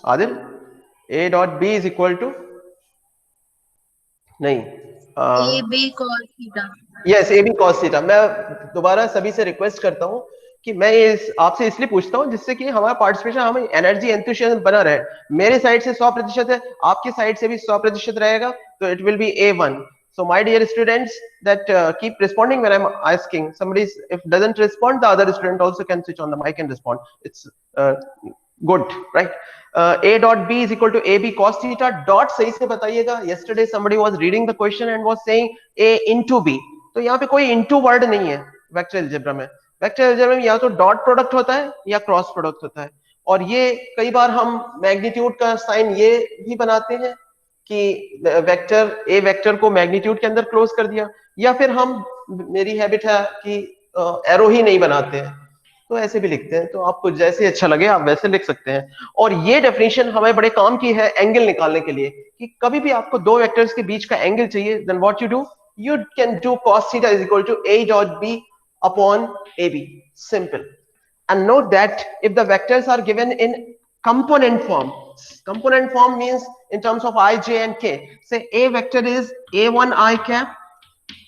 Adil, a dot b is equal to, नहीं, A B cos theta. Yes A B cos theta. मैं दोबारा सभी से रिक्वेस्ट करता हूं कि मैं ये आपसे इसलिए पूछता हूं जिससे कि हमारा पार्टिसिपेशन, हमें एनर्जी एंथुसियाज्म बना रहे। मेरे साइड से 100% है, आपकी साइड से भी 100% रहेगा, तो it will B A1. So my dear students, that keep responding when I'm asking. Somebody if doesn't respond, the other student also can switch on the mic and respond. It's uh, good, right? A dot b is equal to ab cos theta dot, सही से बताइएगा. Yesterday somebody was reading the question and was saying a into b. तो यहाँ पे कोई into word नहीं है vector algebra में. वेक्टर अलजेब्रा में या तो डॉट प्रोडक्ट होता है या क्रॉस प्रोडक्ट होता है. और ये कई बार हम मैग्नीट्यूड का साइन ये भी बनाते हैं कि वेक्टर ए वेक्टर को मैग्नीट्यूड के अंदर क्लोज कर दिया, या फिर हम, मेरी हैबिट है कि एरो ही नहीं बनाते हैं, तो ऐसे भी लिखते हैं. तो आपको जैसे अच्छा लगे आप वैसे लिख सकते हैं. और ये डेफिनेशन हमें बड़े काम की है एंगल निकालने के लिए, कि कभी भी आपको दो वेक्टर्स के बीच का एंगल चाहिए, then what you do, you can do cos theta is equal to a dot b upon ab. Simple. And note that if the vectors are given in component form means in terms of I, J and K. Say a vector is a1 I cap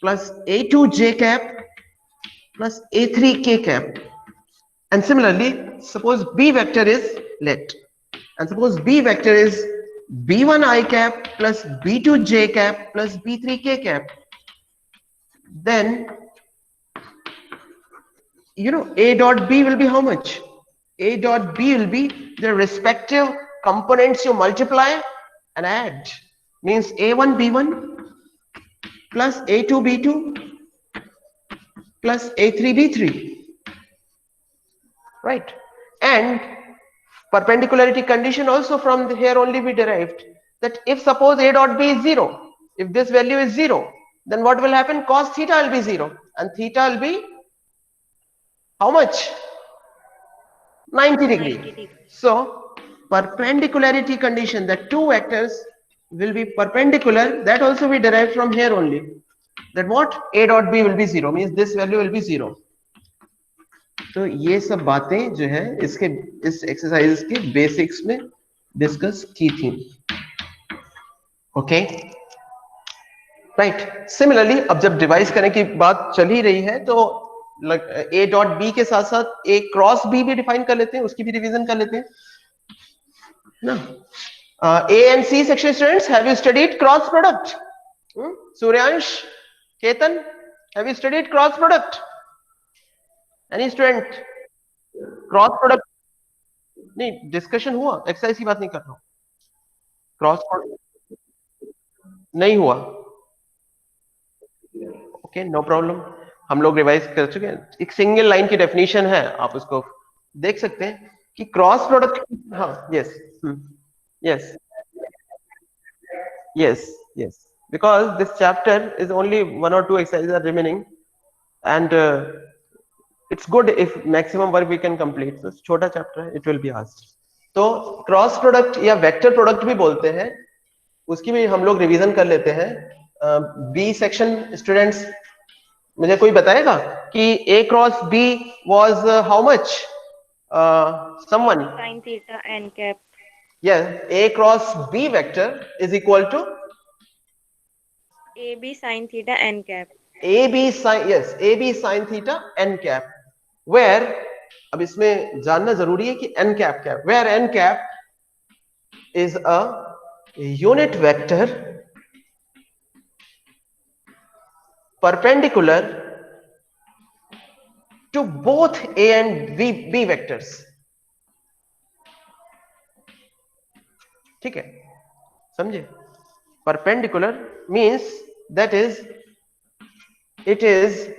plus a2 J cap plus a3 K cap. And similarly, suppose b vector is let. And suppose b vector is b1 I cap plus b2 J cap plus b3 K cap. Then you know a dot b will be how much? A dot b will be the respective components you multiply and add. Means a1 b1 plus a2 b2 plus a3 b3, right? And perpendicularity condition also from here only we derived, that if suppose a dot b is 0, if this value is 0, then what will happen? Cos theta will be 0 and theta will be how much? 90 degree. 90 degree. So perpendicularity condition, that two vectors will be perpendicular, that also we derived from here only, that what? A dot b will be 0, means this value will be 0. तो ये सब बातें जो है इसके इस exercise के basics में डिस्कस की थी. Okay, right. सिमिलरली अब जब डिवाइस करने की बात चल ही रही है तो ए डॉट बी के साथ साथ ए क्रॉस बी भी डिफाइन कर लेते हैं, उसकी भी रिवीजन कर लेते हैं ना. A and C section students, have you studied cross product? Suryansh, Ketan, have you studied cross product? Any student? Cross product नहीं, डिस्कशन हुआ, एक्सरसाइज की बात नहीं कर रहा हूं. क्रॉस प्रोडक्ट नहीं हुआ. ओके, नो प्रॉब्लम, हम लोग रिवाइज कर चुके हैं. एक सिंगल लाइन की डेफिनेशन है, आप उसको देख सकते हैं कि क्रॉस प्रोडक्ट. हाँ, yes yes yes yes, because this chapter is only 1 or 2 exercises are remaining, and it's good if maximum work we can complete. So छोटा chapter है, it will be asked. तो क्रॉस प्रोडक्ट या vector product भी बोलते हैं, उसकी भी हम लोग रिवीजन कर लेते हैं. बी सेक्शन स्टूडेंट्स, मुझे कोई बताएगा कि a cross b was how much? Someone? Sin theta n cap. Yeah, a cross b vector is equal to AB sin theta n cap. ab sin, yes, ab sin theta n cap, where अब इसमें जानना जरूरी है कि n cap क्या है. Where n cap is a unit vector perpendicular to both a and b vectors. ठीक है, समझे? Perpendicular means that is it is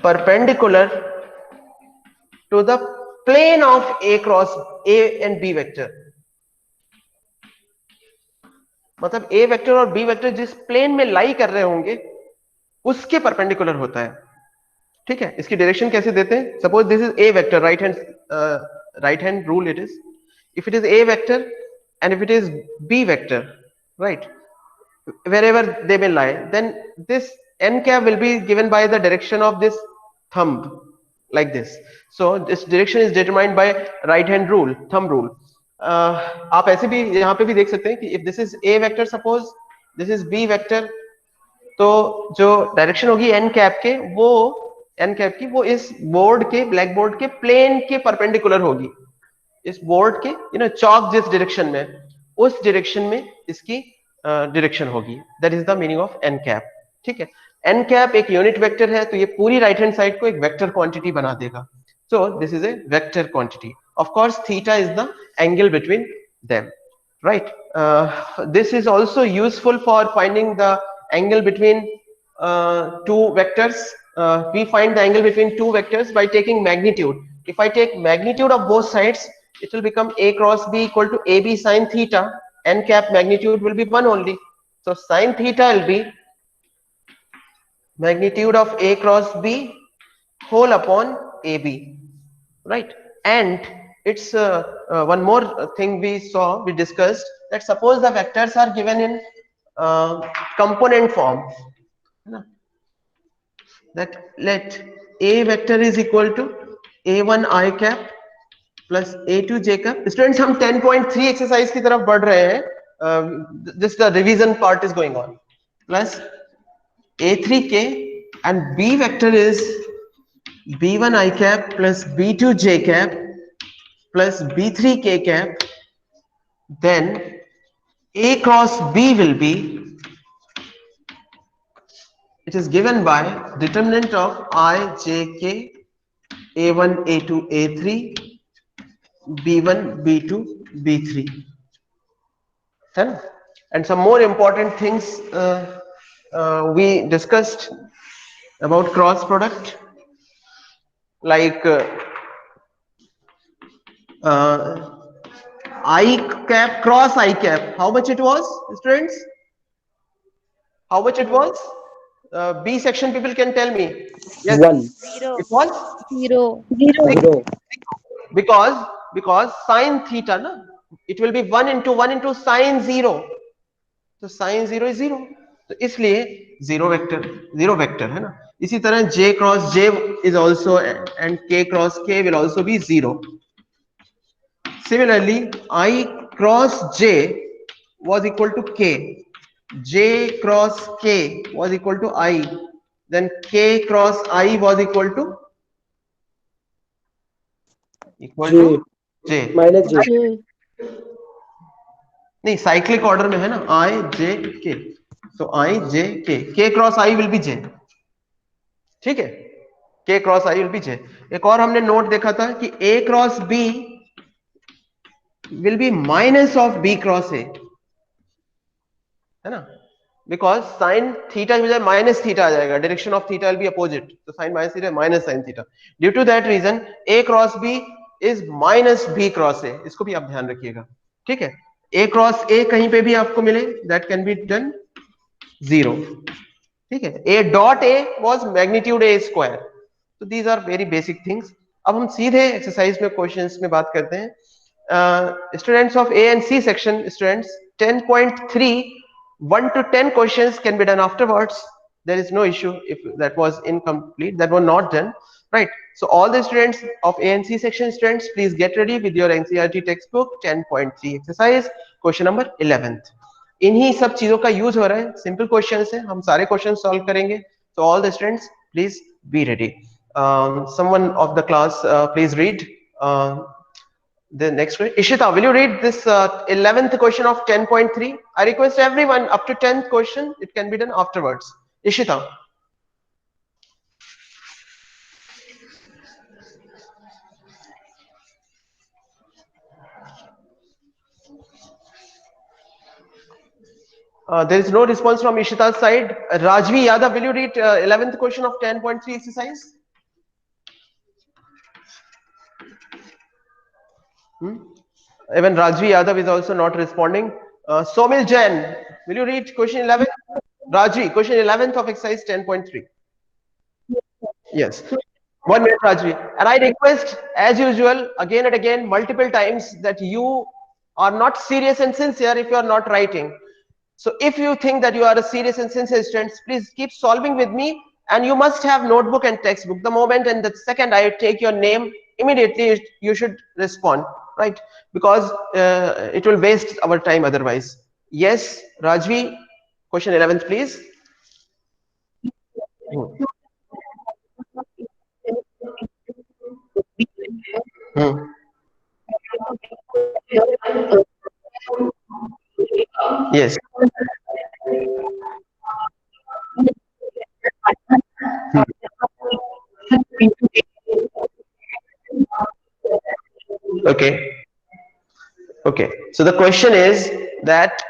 perpendicular to the plane of a cross a and b vector. मतलब a vector और b vector जिस plane में लाई कर रहे होंगे उसके परपेंडिकुलर होता है. ठीक है, इसकी डायरेक्शन कैसे देते हैं? Suppose this is a vector, right hand rule it is, if it is a vector and if it is b vector, right, wherever they may lie, then this n cap will be given by the direction of this thumb, like this. So this direction is determined by right hand rule, thumb rule. आप ऐसे भी यहाँ पे भी देख सकते हैं कि if this is a vector, suppose this is b vector, तो जो डायरेक्शन होगी एन कैप के, वो एन कैप की वो इस बोर्ड के, ब्लैक बोर्ड के प्लेन के परपेंडिकुलर होगी। इस बोर्ड के चौक जिस डायरेक्शन में, उस डायरेक्शन में इसकी डायरेक्शन होगी। That is the meaning of n cap. ठीक है, एन कैप एक यूनिट वेक्टर है, तो ये पूरी राइट हैंड साइड को एक वेक्टर क्वांटिटी बना देगा। So this is a vector quantity. Of course theta is the angle between them, right? This is also useful for finding the angle between two vectors. We find the angle between two vectors by taking magnitude. If I take magnitude of both sides, it will become a cross b equal to ab sine theta. N cap magnitude will be 1 only, so sine theta will be magnitude of a cross b whole upon ab, right? And it's one more thing we discussed, that suppose the vectors are given in component form, that let a vector is equal to a1 I cap plus a2 j cap. Students, हम 10.3 exercise की तरफ बढ़ रहे हैं, just the revision part is going on, plus a3k, and b vector is b1 I cap plus b2 j cap plus b3 k cap. Then a cross b will be, it is given by determinant of I j k, a1 a2 a3, b1 b2 b3, and some more important things we discussed about cross product, like I cap cross I cap. How much it was, students? How much it was? B section people can tell me. Yes. 1. Zero. It was 0. 0. because sine theta na, it will be 1 into sine 0, तो sine 0 is 0, तो इसलिए zero vector है ना। इसी तरह j cross j is also, and k cross k will also be 0. Similarly, I cross j was equal to k, j cross k was equal to I, then k cross I was equal to j minus j. नहीं, cyclic order में है ना, आई J के, तो आई J K, K cross I will be J. ठीक है, K cross I will be J. एक और हमने नोट देखा था कि A cross B will be minus of B cross A, है ना, बिकॉज साइन थीटा की बजाय माइनस थीटा आ जाएगा, direction of theta will be opposite, तो sine minus theta minus sine theta. Due to that reason A cross B is minus B cross A, इसको भी आप ध्यान रखिएगा। ठीक है, ए क्रॉस ए कहीं पे भी आपको मिले, दैट कैन बी डन 0। ठीक है, A dot A was magnitude A square. तो these are very basic things. अब हम सीधे एक्सरसाइज में क्वेश्चंस में बात करते हैं। Students of A and C section, students 10.3 1 to 10 questions can be done afterwards. There is no issue if that was incomplete, that was not done, right? So all the students of A and C section, students, please get ready with your NCERT textbook 10.3 exercise question number 11th. इन्हीं सब चीजों का use हो रहा है, simple questions है, हम सारे क्वेश्चन सॉल्व करेंगे। So all the students, please be ready. Someone of the class, please read the next question. Ishita, will you read this 11th question of 10.3? I request everyone up to 10th question, it can be done afterwards. Ishita. There is no response from Ishita's side. Rajvi Yadav, will you read 11th question of 10.3 exercise? Even Rajvi Yadav is also not responding. Somil Jain, will you read question 11? Rajvi, question 11th of exercise 10.3. Yes. 1 minute, Rajvi. And I request, as usual, again and again, multiple times, that you are not serious and sincere if you are not writing. So if you think that you are a serious and sincere student, please keep solving with me, and you must have notebook and textbook. The moment and the second I take your name, immediately you should respond. right? Because it will waste our time otherwise. Yes, Rajvi, question 11th, please. Hmm. Hmm. Yes. Okay. Okay. So the question is that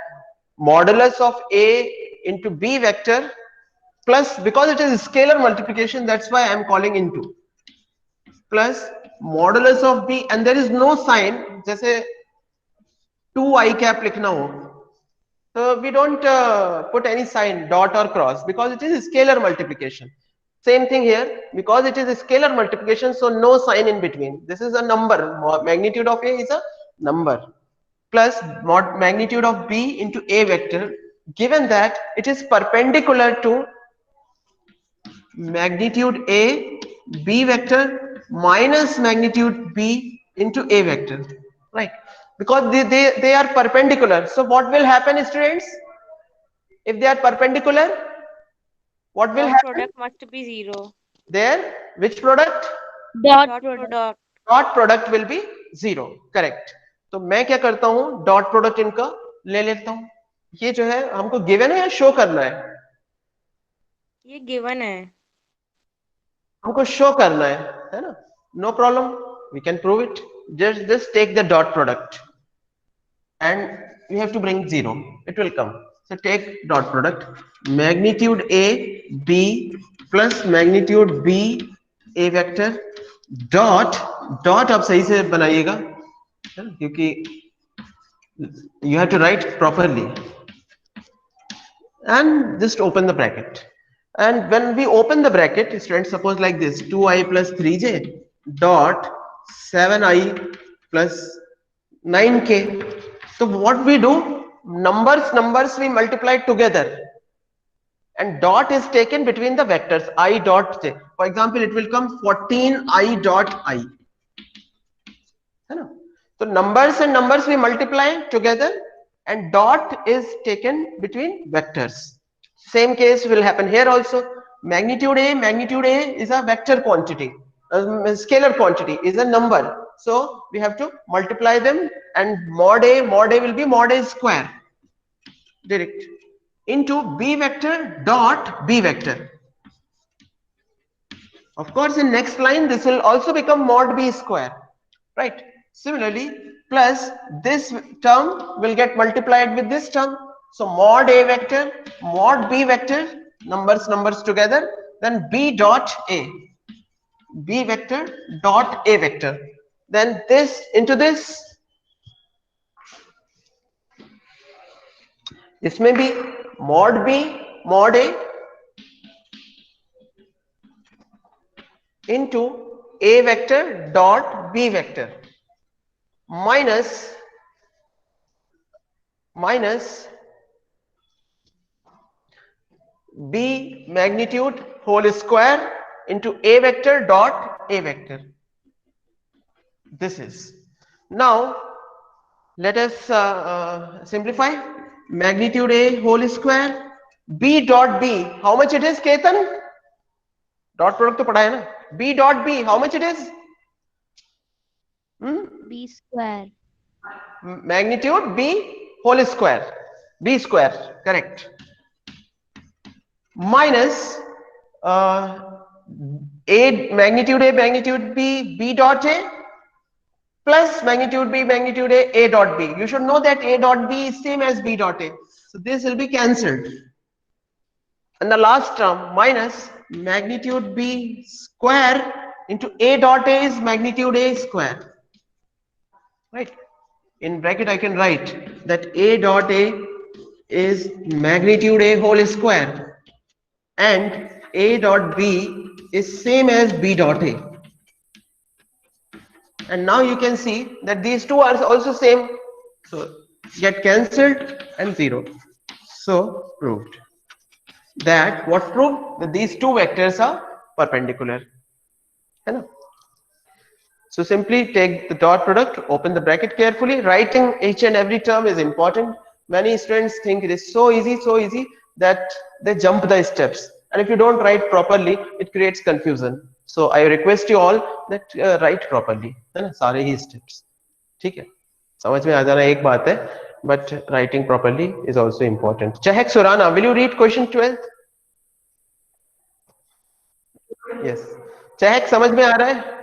modulus of A into B vector plus, because it is scalar multiplication, that's why I am calling into, plus modulus of B, and there is no sign, जैसे 2 I cap लिखना हो, so we don't put any sign dot or cross because it is scalar multiplication. Same thing here, because it is a scalar multiplication, so no sign in between. This is a number. Magnitude of A is a number, plus mod magnitude of B into A vector, given that it is perpendicular to magnitude A B vector minus magnitude B into A vector, right? Because they are perpendicular. So what will happen, students? If they are perpendicular, what will Dot happen? product must be 0. There, which product? Dot Dot product. product. Dot product will be 0. Correct. तो मैं क्या करता हूं, dot product इनका ले लेता हूं. ये जो है हमको गिवन है या शो करना है? ये गिवन है. हमको शो करना है ना? No problem, we can prove it. Just take the dot product and you have to bring 0. It will come. So take dot product. Magnitude A B plus magnitude B A vector dot dot आप सही से बनाइएगा, क्योंकि you have to write properly, and just open the bracket. And when we open the bracket, students, suppose like this, 2I plus 3j dot 7I plus 9k. So what we do, numbers we multiply together, and dot is taken between the vectors I dot j. For example, it will come 14I dot I. So numbers and numbers we multiply together, and dot is taken between vectors. Same case will happen here also. Magnitude A is a vector quantity, scalar quantity is a number, so we have to multiply them, and mod A will be mod A square direct into B vector dot B vector. Of course, in next line this will also become mod B square, right? Similarly, plus this term will get multiplied with this term. So mod A vector, mod B vector, numbers together, then B dot A, B vector dot A vector. Then this into this. This may be mod B, mod A into A vector dot B vector minus B magnitude whole square into A vector dot A vector. This is. Now let us simplify. Magnitude A whole square, B dot B, how much it is, Ketan? Dot product to padha hai na? B dot B, how much it is? B square. Magnitude B whole square, B square, correct. Minus A magnitude B, B dot A plus magnitude B, magnitude A dot B. You should know that A dot B is same as B dot A. So this will be cancelled. And the last term minus magnitude B square into A dot A is magnitude A square. Right? In bracket I can write that A dot A is magnitude A whole square and A dot B is same as B dot A. And now you can see that these two are also same, so get cancelled and 0. So proved. That what proved? That these two vectors are perpendicular. So simply take the dot product, open the bracket carefully. Writing each and every term is important. Many students think it is so easy that they jump the steps, and if you don't write properly it creates confusion. So I request you all that write properly, है ना, सारे ही steps. ठीक है, समझ में आ जाना एक बात है, but writing properly is also important. Chahek Surana, will you read question 12? Yes. Chahek, समझ में आ रहा है?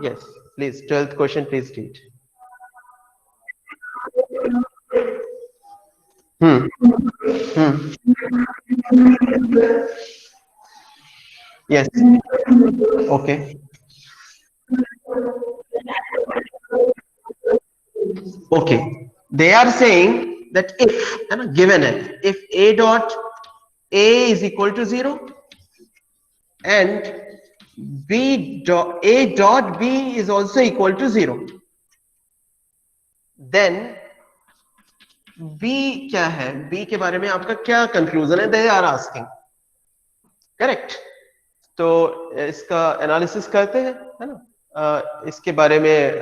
Yes, please, 12th question, please read. Hmm. Yes. Okay. Okay. They are saying that if, given it, if A dot A is equal to 0 and A dot B is also equal to 0, then B क्या है? B के बारे में आपका क्या conclusion है? They are asking. Correct. तो इसका एनालिसिस करते हैं, है ना, इसके बारे में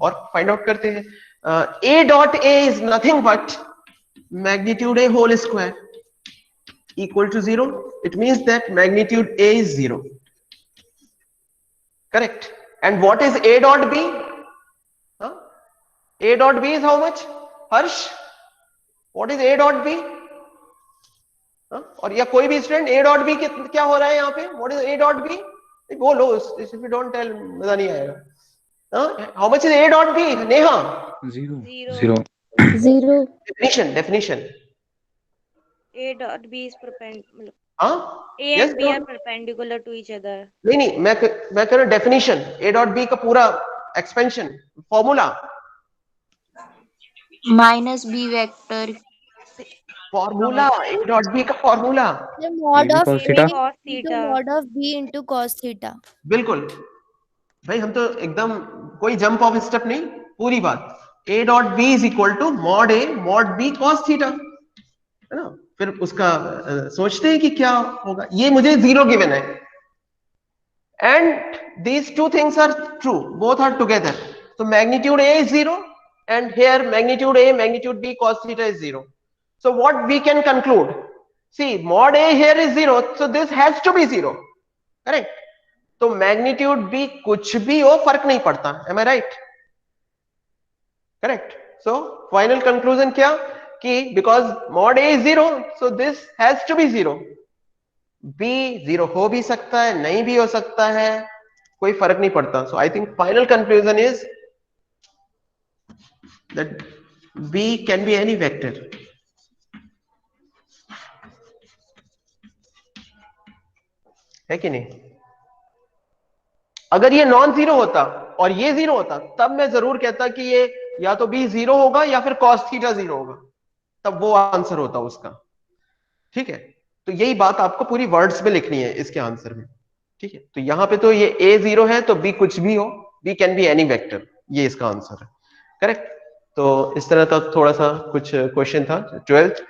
और फाइंड आउट करते हैं. A dot A is nothing but magnitude A whole square equal to 0. It means that magnitude A is 0. Correct. And what is A dot B? A dot B is how much? Harsh, what is A dot B? और या कोई भी student A dot B क्या हो रहा है यहाँ पे? What is A dot B? बोलो, if you don't tell मजा नहीं आएगा. How much is A dot B? Neha? Zero. Zero. Definition. A dot B is perpendicular. हाँ? A Yes, and B no? are perpendicular to each other. नहीं, मैं कह रहा हूँ डेफिनेशन. A dot B का पूरा expansion, formula. Minus B vector. Formula, A dot B का formula. The mod of A B cos into theta. mod of B into cos theta. बिल्कुल भाई, हम तो एकदम कोई जंप ऑफ स्टेप नहीं, पूरी बात. A dot B is equal to mod A mod B cos theta, है ना. फिर उसका सोचते हैं कि क्या होगा. ये मुझे 0 गिवन है, and these two things are true, both are together. So magnitude A is 0 and here magnitude A magnitude B cos theta is 0. So what we can conclude? See, mod A here is 0, so this has to be 0. Correct. तो magnitude B कुछ भी हो फर्क नहीं पड़ता. Am I right? Correct. So final conclusion क्या कि because mod A is 0, so this has to be 0. B 0 हो भी सकता है, नहीं भी हो सकता है, कोई फर्क नहीं पड़ता. So I think final conclusion is that B can be any vector. है कि नहीं? अगर ये नॉन जीरो होता और ये 0 होता, तब मैं जरूर कहता कि ये या तो B 0 होगा या फिर cos थीटा 0 होगा, तब वो आंसर होता उसका. ठीक है, तो यही बात आपको पूरी वर्ड्स में लिखनी है इसके आंसर में. ठीक है, तो यहां पे तो ये A 0 है, तो B कुछ भी हो, B can be any vector, ये इसका आंसर है. करेक्ट. तो इस तरह का थोड़ा सा कुछ क्वेश्चन था 12th.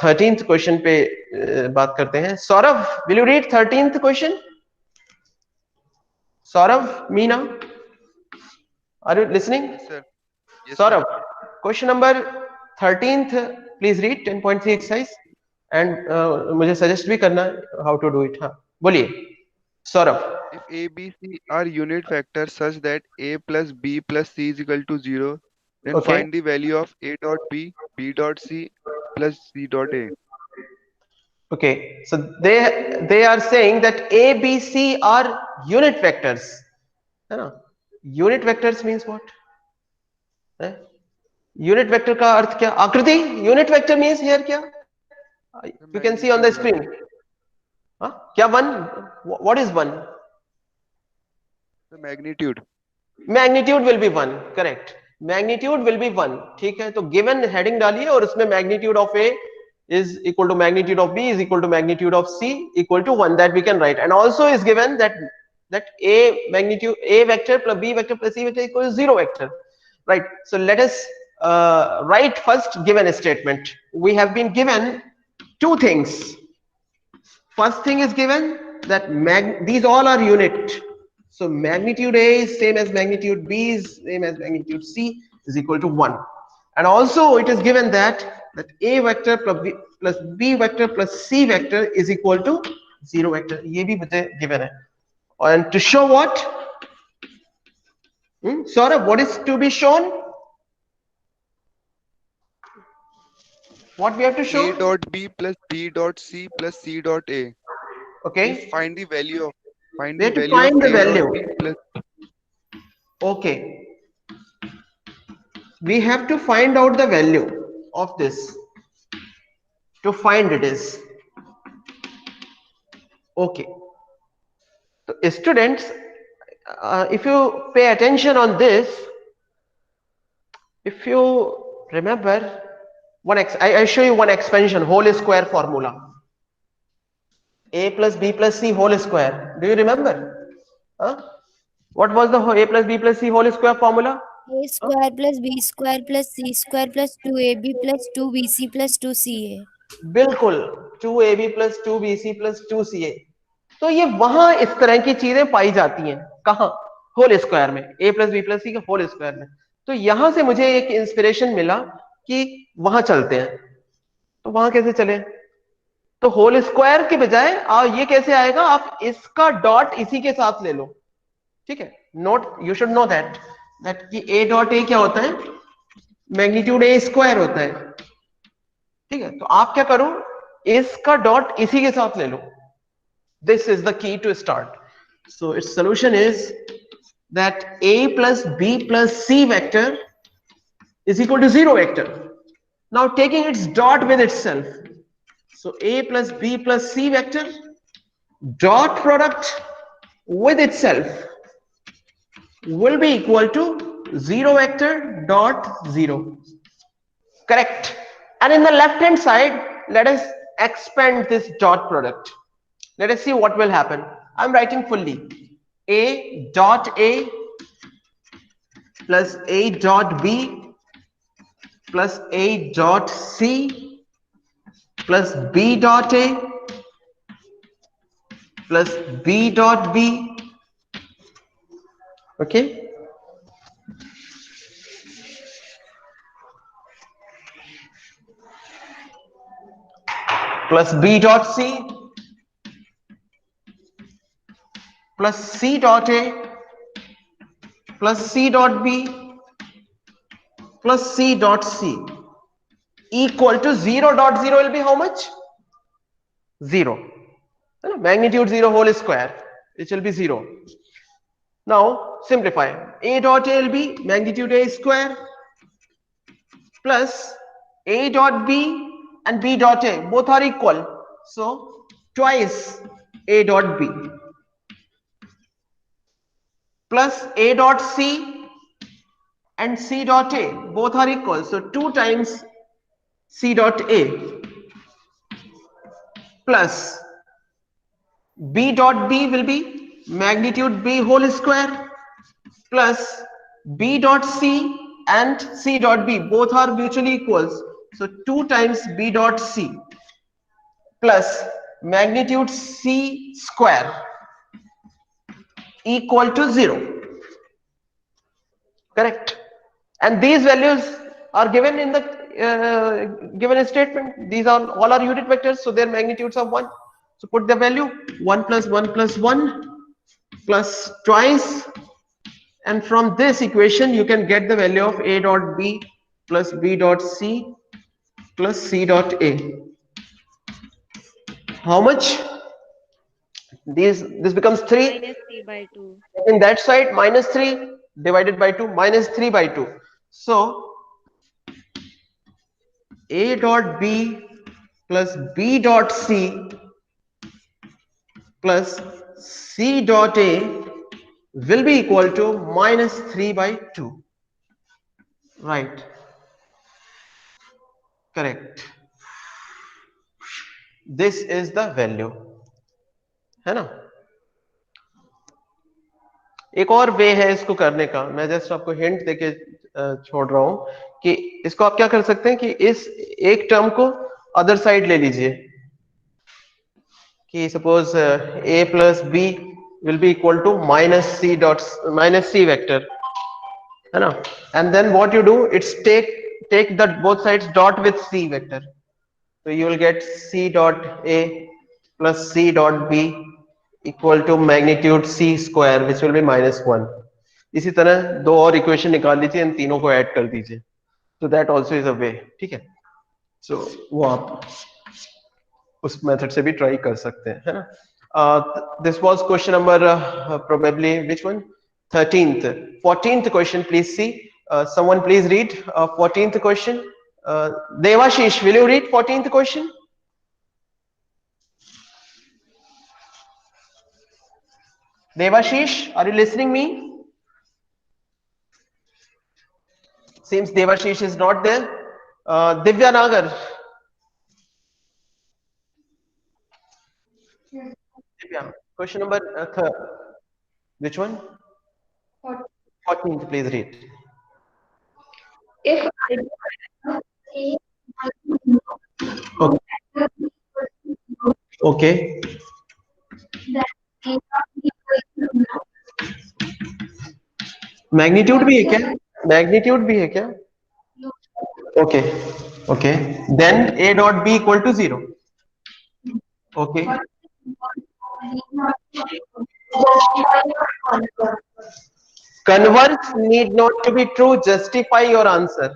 13th क्वेश्चन पे बात करते हैं. Saurabh, will you read 13th question? Saurav, Meena, are you listening? Yes, sir. Yes, Saurav, sir. question number 13th, please read 10.3 exercise and मुझे suggest भी करना how to do it. हाँ, बोलिए Saurav. If A, B, C are unit vectors such that A plus B plus C is equal to 0, then Okay. find the value of A dot B, B dot C plus C dot A. Okay, so they are saying that A, B, C are unit vectors, है ना. Unit vectors means what? Unit vector का अर्थ क्या? आकृति. Unit vector means here क्या? You can see on the screen. हाँ, क्या 1? What is 1? The magnitude. Magnitude will be 1. Correct. Magnitude will be 1. ठीक है, तो given heading डालिए और उसमें magnitude of A is equal to magnitude of B is equal to magnitude of C equal to 1, that we can write. And also is given that A magnitude A vector plus B vector plus C vector equals 0 vector. Right. So let us write first given statement. We have been given two things. First thing is given that these all are unit. So magnitude A is same as magnitude B is same as magnitude C is equal to 1. And also it is given that A vector plus B vector plus C vector is equal to 0 vector. ये भी मुझे given है. And to show what? Saurabh, what is to be shown? What we have to show? A dot B plus B dot C plus C dot A. Okay. Find the value of We have to find the A dot value. B plus. Okay. We have to find out the value of this. To find it is. Okay. So students, if you pay attention on this, if you remember, I show you one expansion, whole square formula. A plus B plus C whole square. Do you remember? What was the A plus B plus C whole square formula? A square plus B square plus C square plus 2AB plus 2BC plus 2CA. बिल्कुल 2AB plus 2BC plus 2CA. तो ये वहां इस तरह की चीजें पाई जाती हैं. कहां? होल स्क्वायर में. A plus B plus C के होल स्क्वायर में. तो यहां से मुझे एक इंस्पिरेशन मिला कि वहां चलते हैं. तो वहां कैसे चले? तो होल स्क्वायर के बजाय ये कैसे आएगा? आप इसका डॉट इसी के साथ ले लो. ठीक है. Note, you should know that कि A डॉट A क्या होता है? मैग्नीट्यूड A स्क्वायर होता है. ठीक है. तो आप क्या करो, इसका डॉट इसी के साथ ले लो. This is the key to start. So its solution is that A plus B plus C vector is equal to 0 vector. Now taking its dot with itself. So A plus B plus C vector dot product with itself will be equal to 0 vector dot 0. Correct. And in the left hand side, let us expand this dot product. Let us see what will happen. I'm writing fully. A dot A plus A dot B plus A dot C plus B dot A plus B dot B. Okay. Plus B dot C plus C dot A plus C dot B plus C dot C equal to 0 dot 0 will be how much? 0. Magnitude 0 whole square, it will be 0. Now simplify. A dot A will be magnitude A square plus A dot B and B dot A both are equal, so twice A dot B plus A dot C and C dot A both are equal, so 2 times C dot A plus B dot B will be magnitude B whole square plus B dot C and C dot B both are mutually equals, so 2 times B dot C plus magnitude C square equal to 0. Correct. And these values are given in the given statement. These are all are unit vectors, so their magnitudes are 1. So put the value 1 plus 1 plus 1 plus twice, and from this equation you can get the value of A dot B plus B dot C plus C dot A. How much? This becomes 3. Minus 3 by 2. In that side, minus 3 divided by 2, minus 3 by 2. So A dot B plus B dot C plus C dot A will be equal to minus 3 by 2. Right. Correct. This is the value. है ना? एक और वे है इसको करने का, मैं just आपको हिंट देके छोड़ रहा हूं कि इसको आप क्या कर सकते हैं कि इस एक टर्म को अदर साइड ले लीजिए कि suppose A plus B will be equal to minus c dot minus c vector, है ना? And then what you do, it's take the both sides dot with c vector, so you will get c dot a plus c dot b equal to magnitude c square which will be -1. इसी तरह दो और equation निकाल लीजिए, इन तीनों को add कर दीजिए, so that also is a way, ठीक है? So वो आप उस मेथड से भी ट्राई कर सकते हैं, है ना? This was question number probably which one? 13th. 14th question, please see. Someone please read 14th question. Devashish, will you read 14th question? Devashish, are you listening me? Seems Devashish is not there. Divya Nagar. Divya, question number which one? 14th, please read. If Okay. Magnitude भी है क्या? Magnitude भी है क्या? Okay okay, then a dot b equal to 0. Okay, converse need not to be true, justify your answer.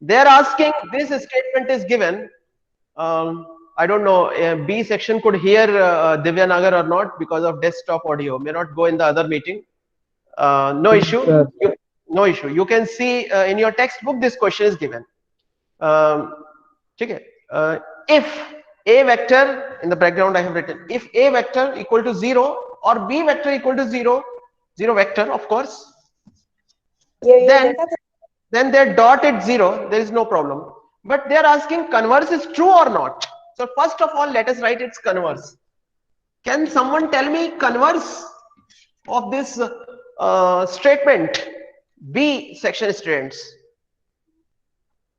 They are asking, this statement is given. I don't know, B section could hear Divya Nagar or not because of desktop audio, may not go in the other meeting. No issue. No issue. You can see in your textbook this question is given. Okay. If a vector, in the background I have written, if a vector equal to 0 or b vector equal to 0, 0 vector of course, then their dot at 0, there is no problem. But they are asking converse is true or not. So first of all, let us write its converse. Can someone tell me converse of this statement? B section students.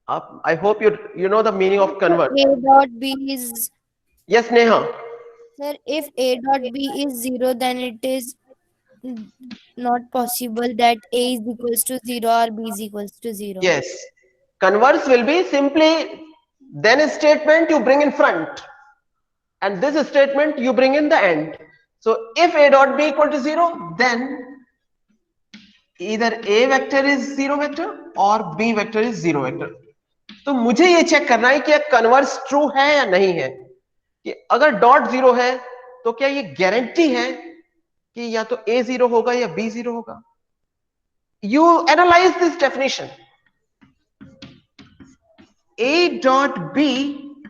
I hope you know the meaning of converse. A dot b is, Yes, Neha. sir, if a dot b is 0, then it is not possible that a is equals to 0 or b is equals to 0. Yes. Converse will be simply then a statement you bring in front, and this statement you bring in the end. So if a dot b equal to 0, then either a vector is 0 vector or b vector is 0 vector. तो मुझे ये check करना है कि converse true है या नहीं है, कि अगर डॉट 0 है तो क्या ये गारंटी है कि या तो a 0 होगा या b 0 होगा? You analyze this definition. A dot b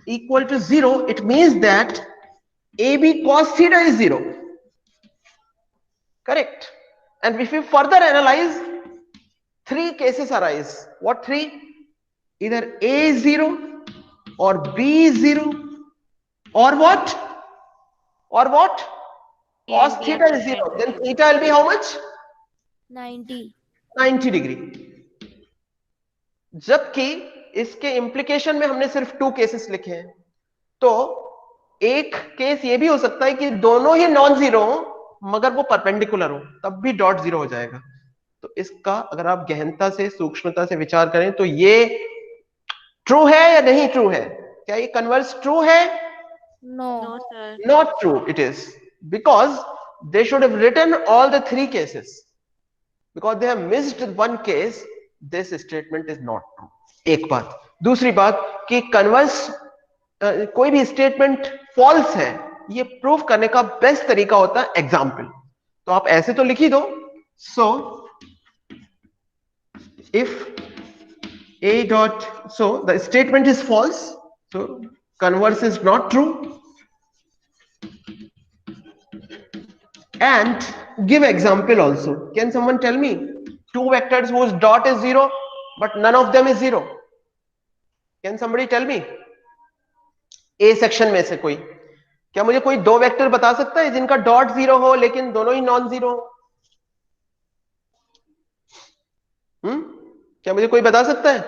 equal to 0, it means that AB cos theta is 0. Correct. And if you further analyze, three cases arise. What three? Either A is 0 or B is 0 or what? Or what? Cos theta is 0. Then theta will be how much? 90. 90 degree. जबकि इसके implication में हमने सिर्फ 2 cases लिखे हैं, तो एक case ये भी हो सकता है कि दोनों ही नॉन जीरो हो मगर वो परपेंडिकुलर हो, तब भी डॉट 0 हो जाएगा. तो इसका अगर आप गहनता से, सूक्ष्मता से विचार करें तो ये ट्रू है या नहीं ट्रू है? क्या ये कन्वर्स ट्रू है? No. No, sir. Not true it is, because they should have written all the 3 cases. Because they have missed one case, this statement is not true. एक बात. दूसरी बात कि कन्वर्स कोई भी स्टेटमेंट फॉल्स है, ये प्रूव करने का बेस्ट तरीका होता है एग्जाम्पल. तो आप ऐसे तो लिख ही दो. So if a dot, so the statement is false, so converse is not true, and give example also. Can someone tell me 2 vectors whose dot is 0 but none of them is 0? Can somebody tell me? A section में से कोई, क्या मुझे कोई 2 vector बता सकता है जिनका डॉट 0 हो लेकिन दोनों ही नॉन जीरो हो? क्या मुझे कोई बता सकता है?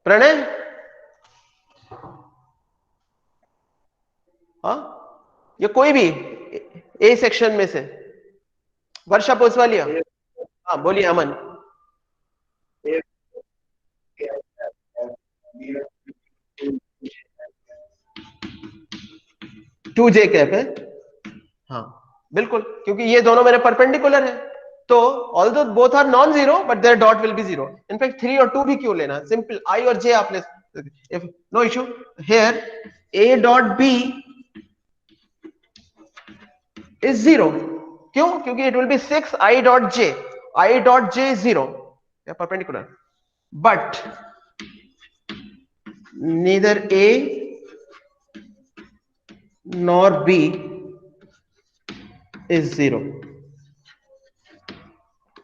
प्रणय? हाँ, ये कोई भी ए सेक्शन में से? वर्षा पोसवालिया, हाँ बोलिए अमन। 2j कैप है, हाँ बिल्कुल, क्योंकि ये दोनों मेरे परपेंडिकुलर है, तो although both are non zero but their dot will be zero. In fact 3 और 2 भी क्यों लेना, सिंपल आई और जे आप ले, if no issue here a dot b is zero, क्यों? क्योंकि it will be 6 i dot j, i dot j is zero, perpendicular, but neither a nor b is zero,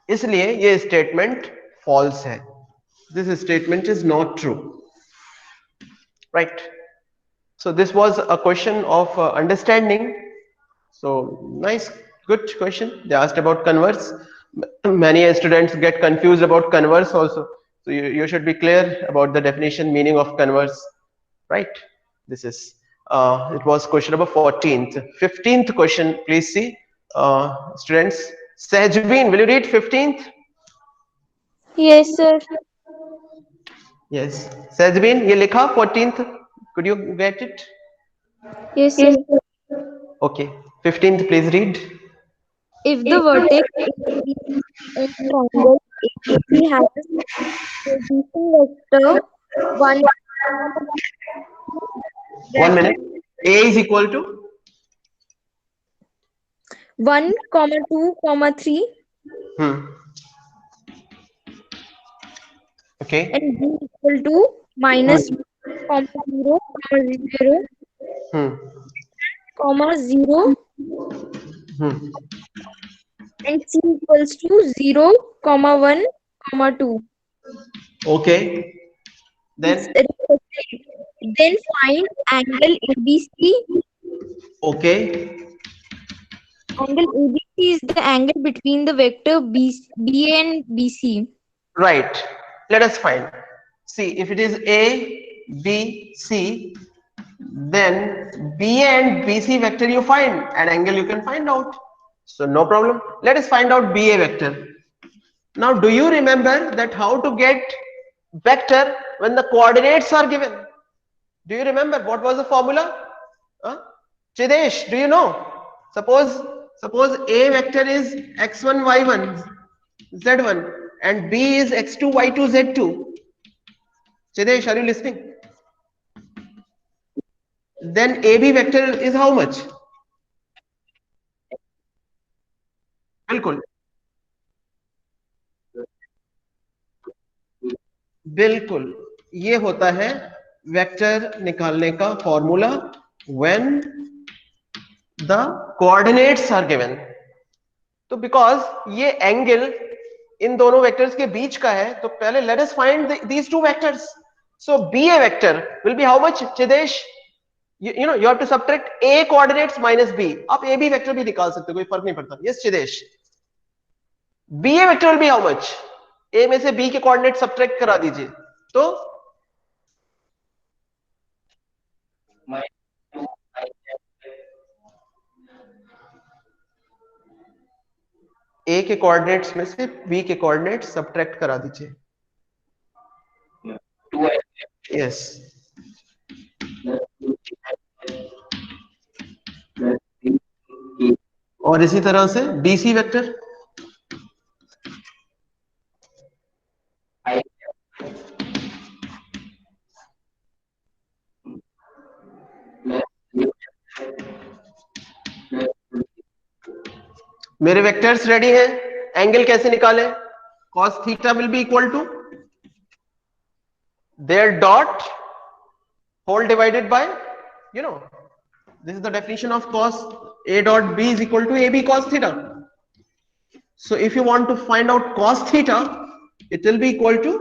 इसलिए ये statement false है, this statement is not true, right? So this was a question of understanding. So nice, good question. They asked about converse. Many students get confused about converse also. So you should be clear about the definition, meaning of converse, right? This is, it was question number 14th. 15th question, please see. Students, Sehjbeen, will you read 15th? Yes, sir. Yes. Sehjbeen, ये लिखा 14th. Could you get it? Yes, sir. Okay. 15th, please read. If the vertex AB and triangle ABC has a position vector 1, 1 minute. A is equal to 1, 2, 3, okay. and B equal to minus 1, 0, 0, comma 0, and C equals to 0, 1, 2. Okay. Then Then find angle ABC. okay. Angle ABC is the angle between the vector BA and BC. Right. Let us find. See, if it is A, B, C, then B and BC vector you find, and angle you can find out. So no problem. Let us find out BA vector. Now, do you remember that how to get vector when the coordinates are given? Do you remember what was the formula? Chidesh, do you know? Suppose A vector is x1, y1, z1, and B is x2, y2, z2. Chidesh, are you listening? Then AB vector is how much? बिल्कुल बिल्कुल, ये होता है vector निकालने का formula when the coordinates are given. तो because ये angle इन दोनों वेक्टर्स के बीच का है, तो पहले let us find these two vectors. So B A vector will be how much, Chidesh? you know you have to subtract a coordinates minus b. आप a b वेक्टर भी निकाल सकते हो, कोई फर्क नहीं पड़ता। Yes Chidesh, b a vector will be how much? a में से b के कोऑर्डिनेट सब्ट्रैक्ट करा दीजिए, तो a के कोऑर्डिनेट्स में से b के कोऑर्डिनेट सब्ट्रैक्ट करा दीजिए। यस, और इसी तरह से BC वेक्टर मेरे वेक्टर्स रेडी हैं, एंगल कैसे निकालें? cos theta will be equal to their dot whole divided by, you know, this is the definition of cos A dot B is equal to AB cos theta. So if you want to find out cos theta, it will be equal to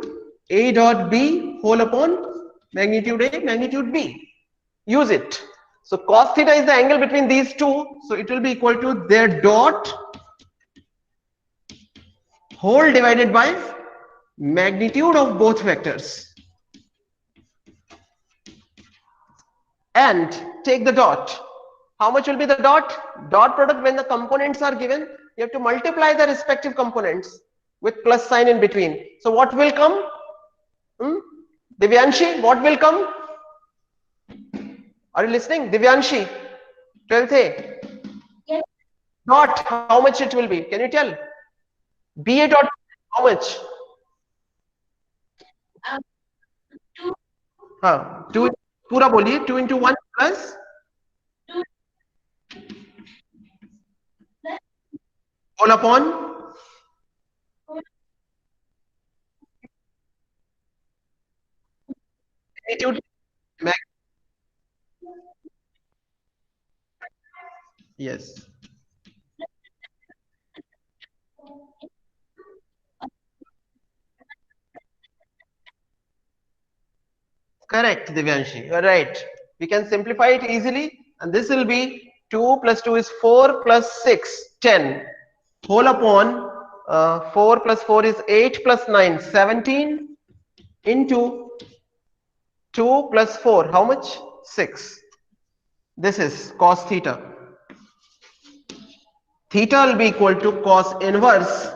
A dot B whole upon magnitude A magnitude B. Use it. So cos theta is the angle between these two, so it will be equal to their dot whole divided by magnitude of both vectors, and take the dot. how much will be the dot product when the components are given? You have to multiply the respective components with plus sign in between. So what will come? Divyanshi, what will come? Are you listening? Divyanshi, 12th A. Yes. Dot, how much it will be? Can you tell? BA dot, how much? 2. हाँ, 2 पूरा बोलिए. 2 into 1 plus 2 whole upon 82 max. Yes. Correct, Divyanshi. You're right. We can simplify it easily, and this will be 2 plus 2 is 4 plus 6, 10. Whole upon 4 plus 4 is 8 plus 9, 17 into 2 plus 4. How much? 6. This is cos theta. Theta will be equal to cos inverse.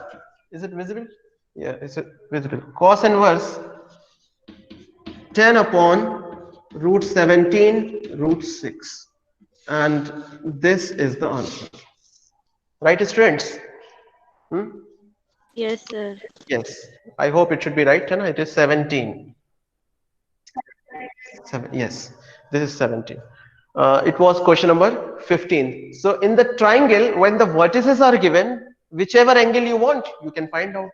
Is it visible? Yeah, is it visible? Cos inverse 10 upon root 17 root 6. And this is the answer. Right, students? Yes, sir. Yes. I hope it should be right. And it is 17. Yes, this is 17. It was question number 15. So in the triangle, when the vertices are given, whichever angle you want, you can find out.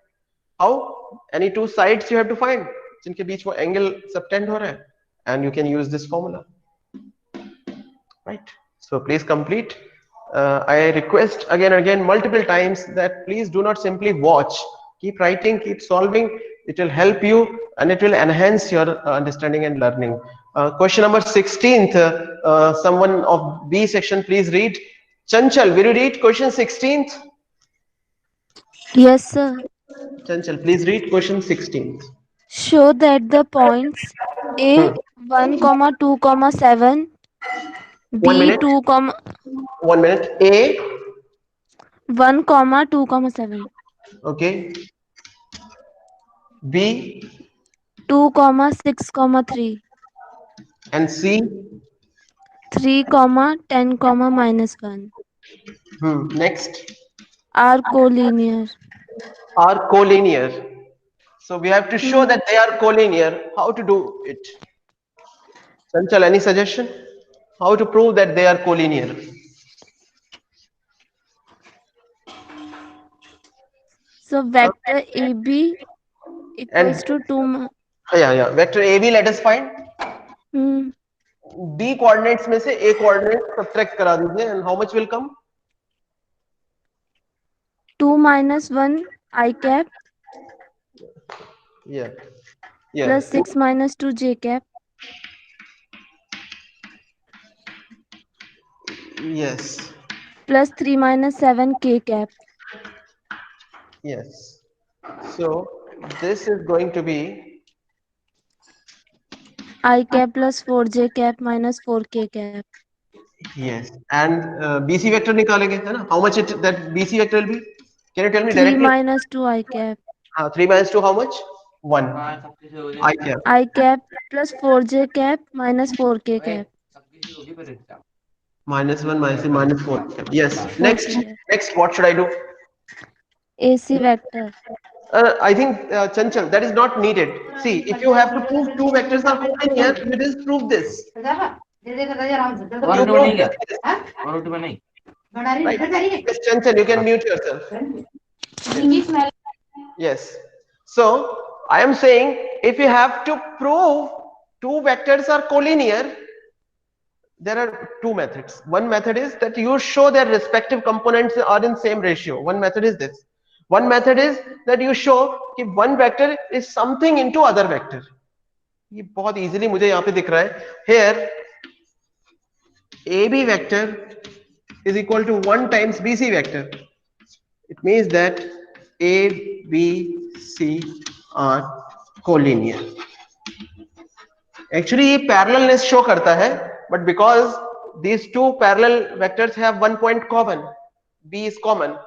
How? Any two sides you have to find. जिनके बीच वो angle subtend हो रहा है, and you can use this formula. Right. So please complete. I request again and again multiple times that please do not simply watch. Keep writing, keep solving. It will help you and it will enhance your understanding and learning. Question number 16th. Someone of B section, please read. Chanchal, will you read question 16th? Yes, sir. Chanchal, please read question 16th. Show that the points A 1, 2, 7, 1 B minute. 2, 1 minute. A. 1, 2, 7. Okay. B. 2, 6, 3. And C. 3, 10, -1. Next. Are collinear. Are collinear. So we have to show that they are collinear. How to do it? Chanchal, any suggestion? How to prove that they are collinear? So vector AB equals to 2. Yeah. Vector AB, let us find. B coordinates में से A coordinate subtract करा दीजिए, and how much will come? 2 - 1 I cap. Yeah. Plus 6 - 2 J cap. Yes. Plus 3 - 7 K cap. Yes. So this is going to be I cap plus 4 J cap minus 4 K cap. yes. And BC vector निकालेंगे, है ना? How much that BC vector will be? Can you tell me 3 directly? - 2 I cap. 3 minus 2, how much? 1. I cap. I cap plus 4 J cap minus 4 K cap. Minus 1 minus 4. Yes. 4 Next. K cap. Next, what should I do? AC vector. I think Chanchal, that is not needed. See, if you have to prove two vectors are collinear, you just prove this. Right. Yes, Chanchal, you can mute yourself. Yes. So I am saying if you have to prove two vectors are collinear, there are two methods. One method is that you show their respective components are in same ratio. One method is this. One method is that you show कि one vector is something into other vector. ये बहुत easily मुझे यहाँ पे दिख रहा है. Here AB vector is equal to 1 times BC vector. It means that A, B, C are collinear. Actually ये parallelness show करता है, but because these two parallel vectors have one point common, b is common.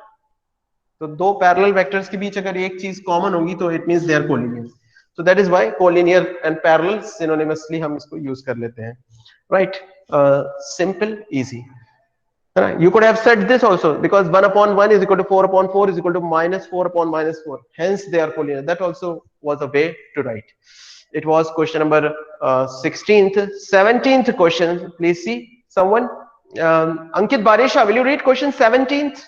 तो दो parallel vectors के बीच अगर एक चीज common होगी तो it means they are collinear. So that is why collinear and parallel synonymously हम इसको यूज कर लेते हैं. Right, simple, easy. You could have said this also, because 1 upon 1 is equal to 4 upon 4 is equal to minus 4 upon minus 4. Hence they are collinear. That also was a way to write. It was question number 16th. 17th question. Please see someone. Ankit Baresha, will you read question 17th?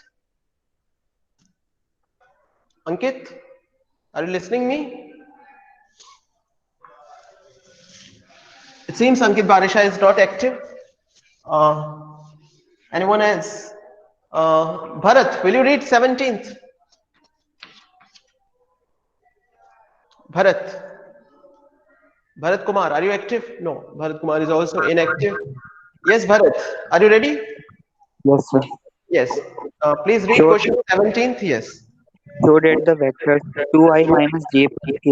Ankit, are you listening me? It seems Ankit Baresha is not active. Anyone else? Bharat, will you read 17th? Bharat Kumar, are you active? No, Bharat Kumar is also inactive. Yes, Bharat, are you ready? Yes, sir. Yes. Please read Sure. question 17th. Yes. So that the vectors 2i minus j plus k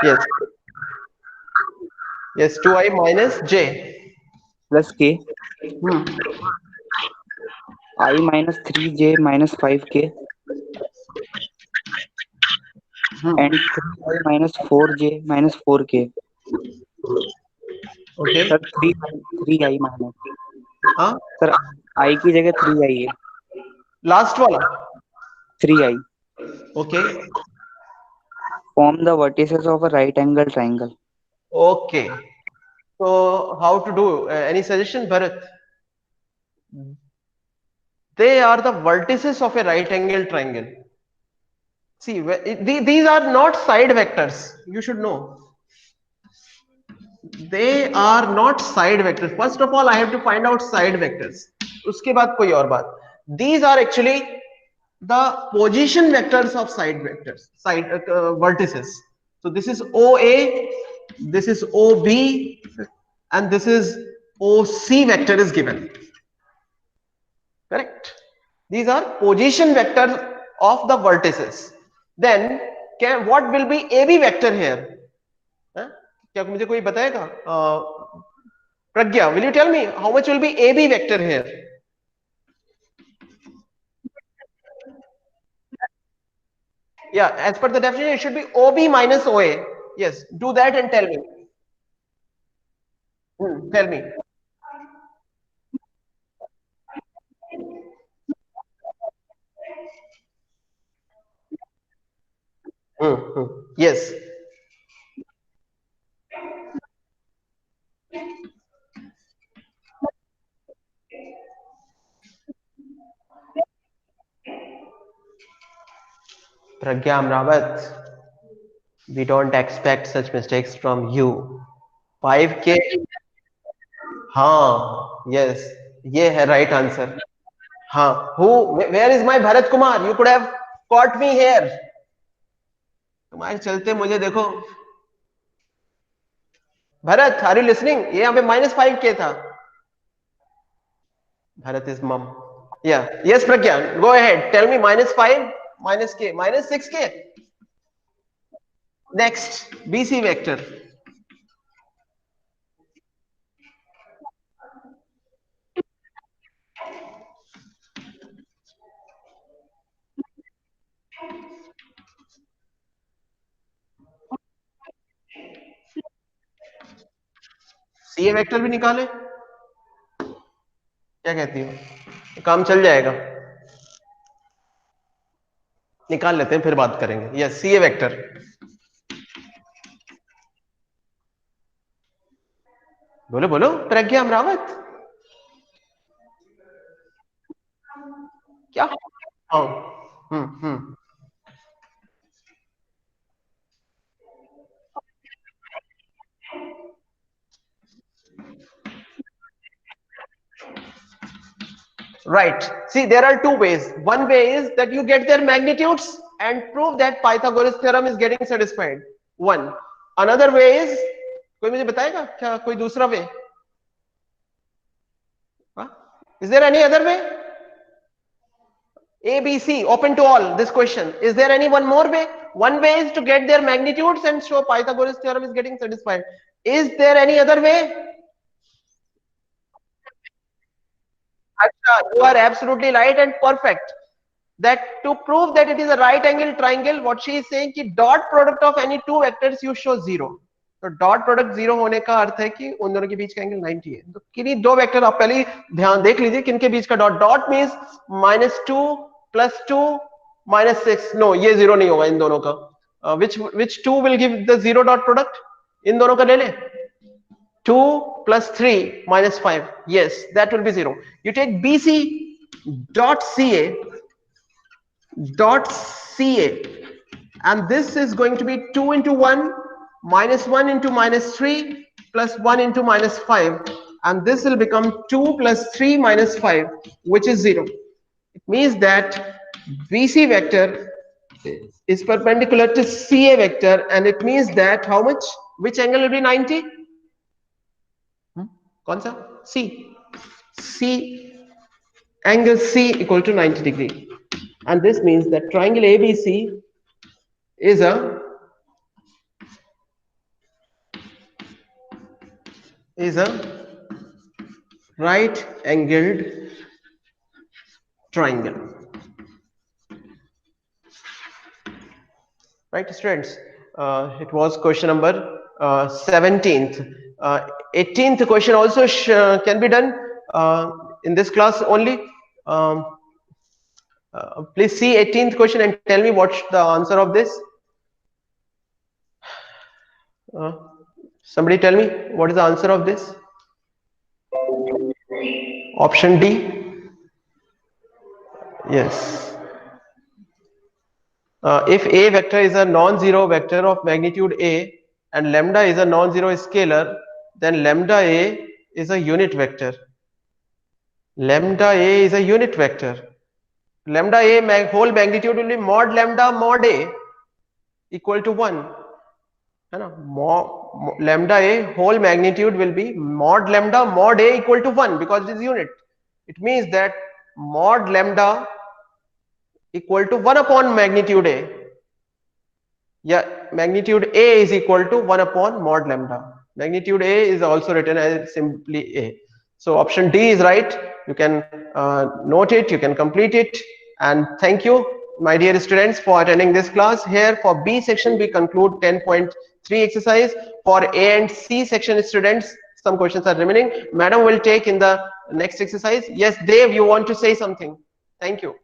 Yes. Yes, 2i minus j. plus k, Hmm. I minus 3j minus 5k, and 3i minus 4j minus 4k. Okay. Sir, 3i minus. हाँ, Sir, I की जगह 3i है. Last वाला. 3i. Okay. Form the vertices of a right angle triangle. Okay. So how to do? Any suggestion, Bharat? They are the vertices of a right angle triangle. See, these are not side vectors. You should know. They are not side vectors. First of all, I have to find out side vectors. उसके बाद कोई और बात. These are actually the position vectors of side vectors, vertices. So this is OA, this is OB, and this is OC vector is given. Correct. These are position vectors of the vertices. Then what will be AB vector here? क्या मुझे कोई बताएगा? Pragya, will you tell me how much will be AB vector here? Yeah, as per the definition, it should be OB minus OA. Yes, do that and tell me. Tell me. Yes. Pragya Amrawat, we don't expect such mistakes from you. 5K. हाँ, yes, ये है right answer. हाँ, where is my Bharat Kumar? You could have caught me here. तुम्हारे चलते मुझे देखो. Bharat, are you listening? ये यहाँ पे -5K था. Bharat is mum. Yeah. Yes, Pragya, go ahead. Tell me -5, -K, -6K. Next, BC vector. CA vector भी निकाले, क्या कहती हो? काम चल जाएगा, निकाल लेते हैं फिर बात करेंगे. Yes, CA vector. बोलो बोलो प्रज्ञा अमरावत, क्या? हाँ. Right. See, there are two ways. One way is that you get their magnitudes and prove that Pythagoras theorem is getting satisfied. One. Another way is, कोई मुझे बताएगा क्या कोई दूसरा way? Is there any other way? A, B, C, open to all. This question. Is there any one more way? One way is to get their magnitudes and show Pythagoras theorem is getting satisfied. Is there any other way? Acha, you are absolutely right and perfect. That to prove that it is a right angle triangle, what she is saying कि dot product of any two vectors you show 0. तो dot product 0 होने का अर्थ है कि उन दोनों के बीच का एंगल 90 है. तो किन्हीं दो वेक्टर आप पहले ध्यान देख लीजिए किनके बीच का डॉट. Dot means -2 + 2 -6. नो, ये 0 नहीं होगा इन दोनों का. which 2 will give the 0 dot product? इन दोनों का ले ले. 2 + 3 - 5. Yes, that will be 0. You take BC dot CA and this is going to be 2 × 1 -1 × -3 + 1 × -5, and this will become 2 + 3 - 5, which is 0. It means that BC vector is perpendicular to CA vector, and it means that how much? Which angle will be 90? कौन सा? C angle C equal to 90 degree, and this means that triangle ABC is a right angled triangle. Right, students? It was question number 17th. 18th question also can be done in this class only. Please see 18th question and tell me what's the answer of this. Somebody tell me what is the answer of this. Option D. Yes. If A vector is a non-zero vector of magnitude A and lambda is a non-zero scalar, then lambda A is a unit vector. Lambda A is a unit vector. Lambda A whole magnitude will be mod lambda mod A equal to 1. Lambda A whole magnitude will be mod lambda mod A equal to 1 because it is unit. It means that mod lambda equal to 1 upon magnitude A. Yeah, magnitude A is equal to 1 upon mod lambda. Magnitude A is also written as simply A. So option D is right. You can note it, you can complete it, and thank you, my dear students, for attending this class. Here for B section we conclude 10.3 exercise. For A and C section students, some questions are remaining. Madam will take in the next exercise. Yes, Dev, you want to say something? Thank you.